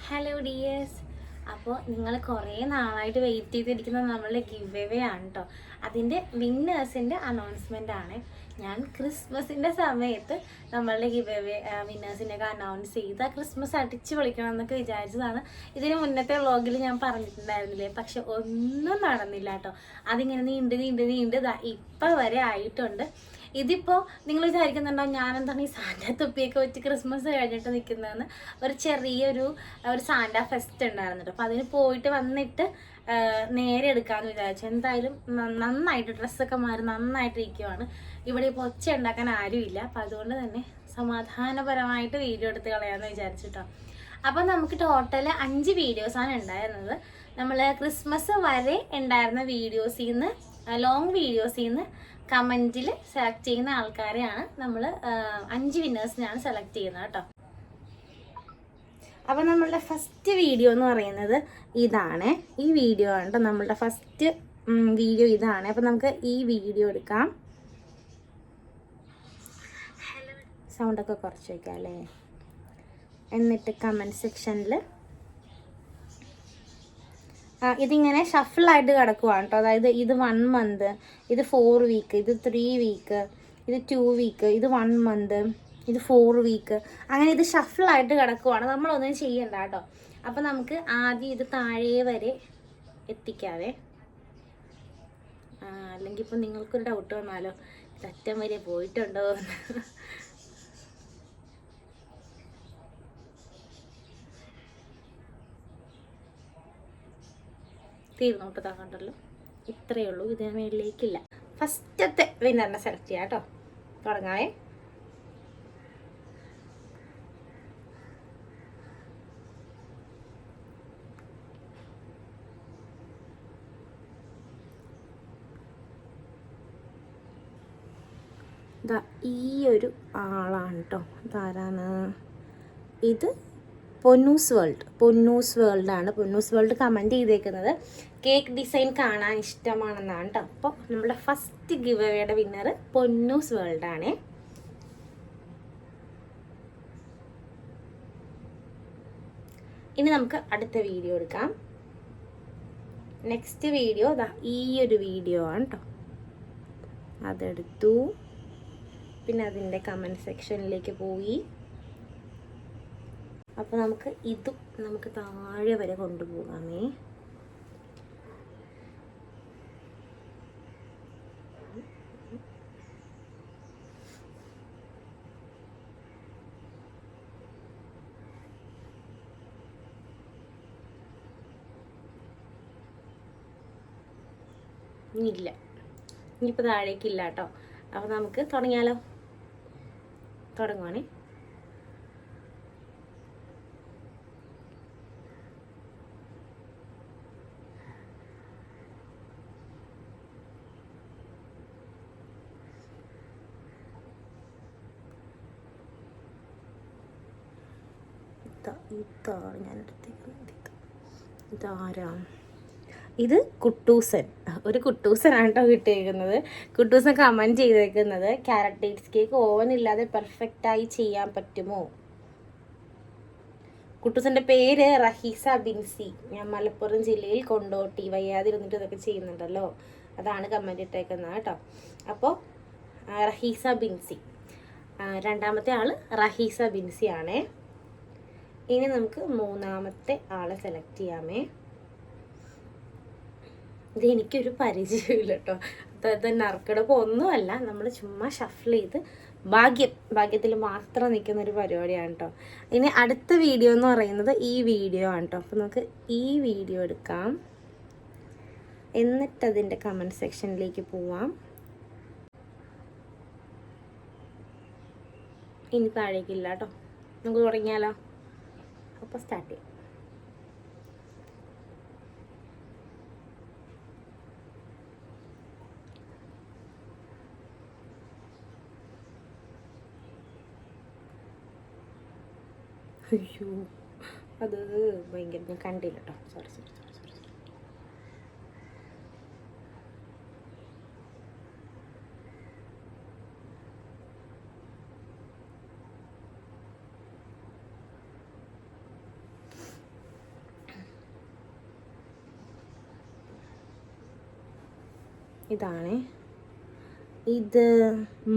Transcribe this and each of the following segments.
Hello dears. അപ്പോൾ നിങ്ങൾ കുറേ നാളായിട്ട് വെയിറ്റ് ചെയ്തിരിക്കുന്ന നമ്മളുടെ ഗിവ് അവേ ആണ് കേട്ടോ. അതിൻ്റെ വിന്നേഴ്സിൻ്റെ അനൗൺസ്മെൻ്റ് ആണ്. ഞാൻ ക്രിസ്മസിൻ്റെ സമയത്ത് നമ്മളുടെ ഗിവ് അവേ വിന്നേഴ്സിൻ്റെയൊക്കെ അനൗൺസ് ചെയ്ത് ക്രിസ്മസ് അടിച്ച് പൊളിക്കണം എന്നൊക്കെ വിചാരിച്ചതാണ്. ഇതിന് മുന്നത്തെ വ്ളോഗിൽ ഞാൻ പറഞ്ഞിട്ടുണ്ടായിരുന്നില്ലേ, പക്ഷെ ഒന്നും നടന്നില്ല കേട്ടോ. അതിങ്ങനെ നീണ്ട് ഇപ്പം വരെ ആയിട്ടുണ്ട്. ഇതിപ്പോൾ നിങ്ങൾ വിചാരിക്കുന്നുണ്ടോ ഞാനെന്താണ് ഈ സാന്റാ തൊപ്പിയൊക്കെ വെച്ച് ക്രിസ്മസ് കഴിഞ്ഞിട്ട് നിൽക്കുന്നതെന്ന്. ഒരു ചെറിയൊരു സാന്റാ ഫെസ്റ്റ് ഉണ്ടായിരുന്നു കേട്ടോ. അപ്പോൾ അതിന് പോയിട്ട് വന്നിട്ട് നേരെ എടുക്കാമെന്ന് വിചാരിച്ചു. എന്തായാലും നന്നായിട്ട് ഡ്രസ്സൊക്കെ മാറി നന്നായിട്ട് ഇരിക്കുവാണ്. ഇവിടെ ഇപ്പോൾ ഒച്ച ഉണ്ടാക്കാൻ ആരുമില്ല. അപ്പം അതുകൊണ്ട് തന്നെ സമാധാനപരമായിട്ട് വീഡിയോ എടുത്ത് കളയാമെന്ന് വിചാരിച്ചിട്ടോ. അപ്പം നമുക്ക് ടോട്ടൽ 5 വീഡിയോസാണ് ഉണ്ടായിരുന്നത്. നമ്മൾ ക്രിസ്മസ് വരെ ഉണ്ടായിരുന്ന വീഡിയോസിൽ നിന്ന് ലോങ് വീഡിയോസിൽ നിന്ന് കമൻറ്റിൽ സെലക്ട് ചെയ്യുന്ന ആൾക്കാരെയാണ് നമ്മൾ 5 വിന്നേഴ്സിനാണ് സെലക്ട് ചെയ്യുന്നത് കേട്ടോ. അപ്പോൾ നമ്മളുടെ ഫസ്റ്റ് വീഡിയോ എന്ന് പറയുന്നത് ഇതാണ്. ഈ വീഡിയോ ആണ് കേട്ടോ നമ്മളുടെ ഫസ്റ്റ് വീഡിയോ ഇതാണ്. അപ്പോൾ നമുക്ക് ഈ വീഡിയോ എടുക്കാം. സൗണ്ടൊക്കെ കുറച്ച് വയ്ക്കാം അല്ലേ. എന്നിട്ട് കമൻറ്റ് സെക്ഷനിൽ ഇതിങ്ങനെ ഷഫിളായിട്ട് കിടക്കുവാണ് കേട്ടോ. അതായത് ഇത് 1 മന്ത്, ഇത് 4 വീക്ക്, ഇത് 3 വീക്ക്, ഇത് 2 വീക്ക്, ഇത് 1 മന്ത്, ഇത് 4 വീക്ക്, അങ്ങനെ ഇത് ഷഫിളായിട്ട് കിടക്കുവാണ്. നമ്മളൊന്നും ചെയ്യണ്ട കേട്ടോ. അപ്പം നമുക്ക് ആദ്യം ഇത് താഴെ വരെ എത്തിക്കാവേ. അല്ലെങ്കിൽ ഇപ്പം നിങ്ങൾക്കൊരു ഡൗട്ട് വന്നാലോ, അറ്റം വരെ പോയിട്ടുണ്ടോ എന്ന്. തീർന്നോട്ട് താങ്ങണ്ടല്ലോ. ഇത്രയേ ഉള്ളൂ, ഇതിന് മേളിലേക്കില്ല. ഫസ്റ്റത്തെ വിന്നറിനെ സെലക്ട് ചെയ്യാം കേട്ടോ. തുടങ്ങാവേ. ഇതാ ഈ ഒരു ആളാണ് കേട്ടോ. ഇതാരാണ്? ഇത് പൊന്നൂസ് വേൾഡ് ആണ്. പൊന്നൂസ് വേൾഡ് കമൻറ്റ് ചെയ്തേക്കുന്നത് കേക്ക് ഡിസൈൻ കാണാൻ ഇഷ്ടമാണെന്നാണ് കേട്ടോ. അപ്പോൾ നമ്മുടെ first give അവേയുടെ winner Ponnoos world ആണ്. ഇനി നമുക്ക് അടുത്ത വീഡിയോ എടുക്കാം. നെക്സ്റ്റ് വീഡിയോ ഈ ഒരു വീഡിയോ ആണ് കേട്ടോ. അതെടുത്തു. പിന്നെ അതിൻ്റെ കമൻറ്റ് സെക്ഷനിലേക്ക് പോയി. അപ്പോൾ നമുക്ക് ഇതും നമുക്ക് താഴെ വരെ കൊണ്ടുപോകാമേ. ഇല്ല, ഇനിയിപ്പോൾ താഴേക്കില്ല കേട്ടോ. അപ്പോൾ നമുക്ക് തുടങ്ങിയാലോ. തുടങ്ങുവാണേ. ഇതാണ് ഞാൻ എടുത്തേക്കുന്നത്. ഇതാരാ? ഇത് കുട്ടൂസൻ. ഒരു കുട്ടൂസനാണ് കേട്ടോ കിട്ടിയേക്കുന്നത്. കുട്ടൂസൻ കമൻറ്റ് ചെയ്തേക്കുന്നത് ക്യാരറ്റ് കേക്ക് ഓവൻ ഇല്ലാതെ പെർഫെക്റ്റായി ചെയ്യാൻ പറ്റുമോ? കുട്ടൂസൻ്റെ പേര് റഹീസ ബിൻസി. ഞാൻ മലപ്പുറം ജില്ലയിൽ കൊണ്ടോട്ടി വയ്യാതിരുന്നിട്ട് ഇതൊക്കെ ചെയ്യുന്നുണ്ടല്ലോ, അതാണ് കമൻറ്റ് ഇട്ടേക്കുന്നത് കേട്ടോ. അപ്പോൾ റഹീസ ബിൻസി, രണ്ടാമത്തെ ആൾ റഹീസ ബിൻസി ആണേ. ഇനി നമുക്ക് മൂന്നാമത്തെ ആളെ സെലക്ട് ചെയ്യാമേ. ഇത് എനിക്കൊരു പരിചയമില്ല കേട്ടോ. അതായത് നറുക്കെടുപ്പ് ഒന്നുമല്ല, നമ്മൾ ചുമ്മാ ഷഫിൾ ചെയ്ത് ഭാഗ്യത്തിൽ മാത്രം നിൽക്കുന്ന ഒരു പരിപാടിയാണ് കേട്ടോ. ഇനി അടുത്ത വീഡിയോ എന്ന് പറയുന്നത് ഈ വീഡിയോ ആണ് കേട്ടോ. അപ്പോൾ നമുക്ക് ഈ വീഡിയോ എടുക്കാം. എന്നിട്ടതിൻ്റെ കമൻറ്റ് സെക്ഷനിലേക്ക് പോവാം. ഇനി താഴേക്കില്ല കേട്ടോ. നമുക്ക് തുടങ്ങിയാലോ. അപ്പോൾ സ്റ്റാർട്ട് ചെയ്യാം. അയ്യോ, അത് ഭയങ്കര ഞാൻ കണ്ടില്ല കേട്ടോ. സോറി. ഇതാണ്. ഇത്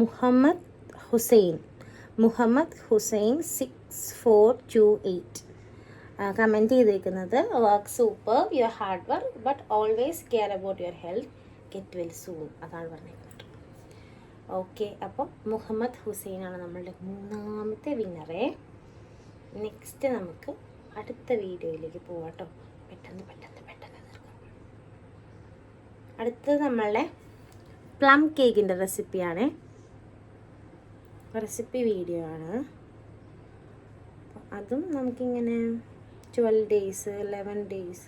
മുഹമ്മദ് ഹുസൈൻ 6428 കമൻറ്റ് ചെയ്തേക്കുന്നത്. Work super, your hard work but always care about your health, get well soon. അതാണ് പറഞ്ഞേക്കുന്നത്. ഓക്കെ, അപ്പോൾ മുഹമ്മദ് ഹുസൈനാണ് നമ്മളുടെ 3ാമത്തെ വിന്നറേ. നെക്സ്റ്റ് നമുക്ക് അടുത്ത വീഡിയോയിലേക്ക് പോവാം കേട്ടോ. പെട്ടെന്ന് തീർക്കാം. അടുത്തത് നമ്മളുടെ പ്ലം കേക്കിൻ്റെ റെസിപ്പിയാണ്. റെസിപ്പി വീഡിയോ ആണ്. അതും നമുക്കിങ്ങനെ 12 days, 11 days,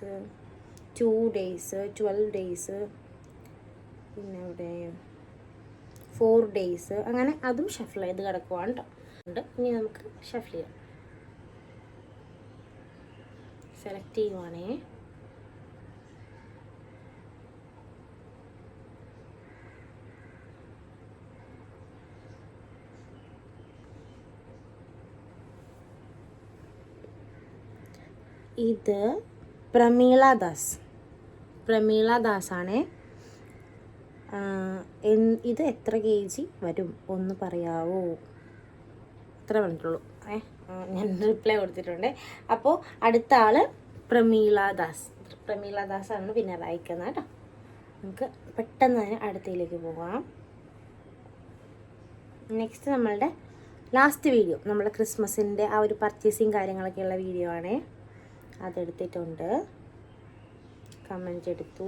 2 days, 12 days, പിന്നെ ഇവിടെ 4 days, അങ്ങനെ അതും ഷഫിൾ ചെയ്ത് കിടക്കുവാണ് കേട്ടോ. ഇനി നമുക്ക് ഷഫിൾ ചെയ്യാം. സെലക്ട് ചെയ്യുവാണേ. ഇത് പ്രമീള ദാസാണ്. ഇത് എത്ര kg വരും ഒന്ന് പറയാവോ? എത്ര പറഞ്ഞിട്ടുള്ളൂ. ഞാൻ റിപ്ലൈ കൊടുത്തിട്ടുണ്ട്. അപ്പോൾ അടുത്ത ആൾ പ്രമീള ദാസാണ് വിന്നർ അയക്കുന്നത് കേട്ടോ. നമുക്ക് പെട്ടെന്ന് തന്നെ അടുത്തയിലേക്ക് പോകാം. നെക്സ്റ്റ് നമ്മളുടെ ലാസ്റ്റ് വീഡിയോ, നമ്മുടെ ക്രിസ്മസിൻ്റെ ആ ഒരു പർച്ചേസിങ് കാര്യങ്ങളൊക്കെയുള്ള വീഡിയോ ആണ്. അതെടുത്തിട്ടുണ്ട്, കമൻറ്റ് എടുത്തു.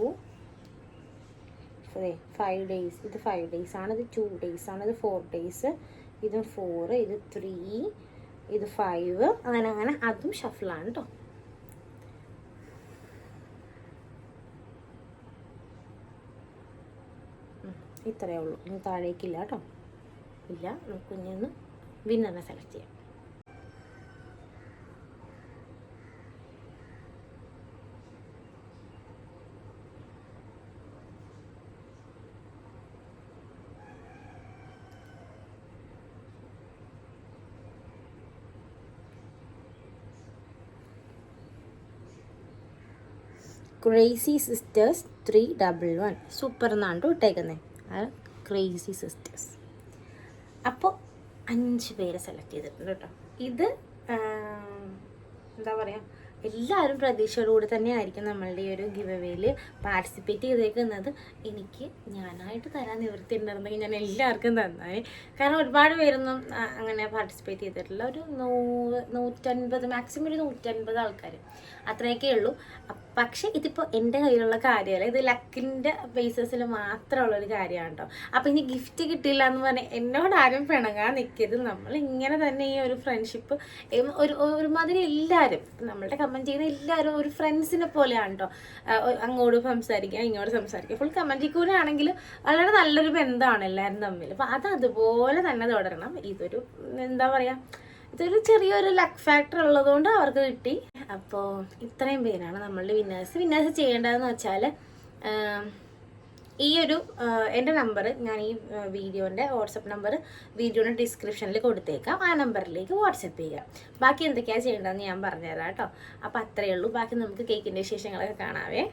5 days, ഇത് 5 days ആണ്, ഇത് 2 days ആണ്, ഇത് 4 days, ഇത് 4, ഇത് 3, ഇത് 5, അങ്ങനെ അതും ഷഫിളാണ് കേട്ടോ. ഇത്രയേ ഉള്ളൂ, ഇനി താഴേക്കില്ല കേട്ടോ. ഇല്ല, നമുക്ക് ഇനി ഒന്ന് വിന്നറിനെ സെലക്ട് ചെയ്യാം. ക്രേസി സിസ്റ്റേഴ്സ് 311 സൂപ്പർ എന്നാണ് കേട്ടോ ഇട്ടേക്കുന്നത്. Crazy sisters. അപ്പോൾ 5 പേരെ സെലക്ട് ചെയ്തിട്ടുണ്ട് കേട്ടോ. ഇത് എന്താ പറയുക, എല്ലാവരും പ്രതീക്ഷയോടുകൂടി തന്നെ ആയിരിക്കും നമ്മളുടെ ഈ ഒരു ഗിവ് അവേയിൽ പാർട്ടിസിപ്പേറ്റ് ചെയ്തേക്കുന്നത്. എനിക്ക് ഞാനായിട്ട് തരാൻ നിവൃത്തി ഉണ്ടായിരുന്നെങ്കിൽ ഞാൻ എല്ലാവർക്കും തന്നാണ്. കാരണം ഒരുപാട് പേരൊന്നും അങ്ങനെ പാർട്ടിസിപ്പേറ്റ് ചെയ്തിട്ടില്ല. ഒരു 150, മാക്സിമം ഒരു 150 ആൾക്കാർ, അത്രയൊക്കെ ഉള്ളൂ. പക്ഷേ ഇതിപ്പോൾ എൻ്റെ കയ്യിലുള്ള കാര്യമല്ല, ഇത് ലക്കിൻ്റെ ബേസിസിൽ മാത്രമുള്ളൊരു കാര്യമാണ് കേട്ടോ. അപ്പോൾ ഇനി ഗിഫ്റ്റ് കിട്ടില്ല എന്ന് പറഞ്ഞാൽ എന്നോട് ആരും പിണങ്ങാൻ നിൽക്കരുത്. നമ്മൾ ഇങ്ങനെ തന്നെ ഈ ഒരു ഫ്രണ്ട്ഷിപ്പ് ഒരുമാതിരി എല്ലാവരും നമ്മളുടെ കമൻറ്റ് ചെയ്യുന്ന എല്ലാവരും ഒരു ഫ്രണ്ട്സിനെ പോലെയാണ് കേട്ടോ. അങ്ങോട്ട് സംസാരിക്കുക, ഇങ്ങോട്ട് സംസാരിക്കുക, ഫുൾ കമൻറ്റിൽ കൂടെ ആണെങ്കിൽ വളരെ നല്ലൊരു ബന്ധമാണ് എല്ലാവരും തമ്മിൽ. അപ്പോൾ അതുപോലെ തന്നെ തുടരണം. ഇതൊരു എന്താ പറയുക, ഇതൊരു ചെറിയൊരു ലക്ക് ഫാക്ടർ ഉള്ളതുകൊണ്ട് അവർക്ക് കിട്ടി. അപ്പോൾ ഇത്രയും പേരാണ് നമ്മളുടെ വിന്നേഴ്സ് ചെയ്യേണ്ടതെന്ന് വെച്ചാൽ, ഈ ഒരു എൻ്റെ നമ്പർ ഞാൻ ഈ വീഡിയോൻ്റെ വാട്സപ്പ് നമ്പർ വീഡിയോയുടെ ഡിസ്ക്രിപ്ഷനിൽ കൊടുത്തേക്കാം. ആ നമ്പറിലേക്ക് വാട്സപ്പ് ചെയ്യുക. ബാക്കി എന്തൊക്കെയാണ് ചെയ്യേണ്ടതെന്ന് ഞാൻ പറഞ്ഞുതരാം കേട്ടോ. അപ്പോൾ അത്രയേ ഉള്ളൂ. ബാക്കി നമുക്ക് കേക്കിൻ്റെ വിശേഷങ്ങളൊക്കെ കാണാവേ.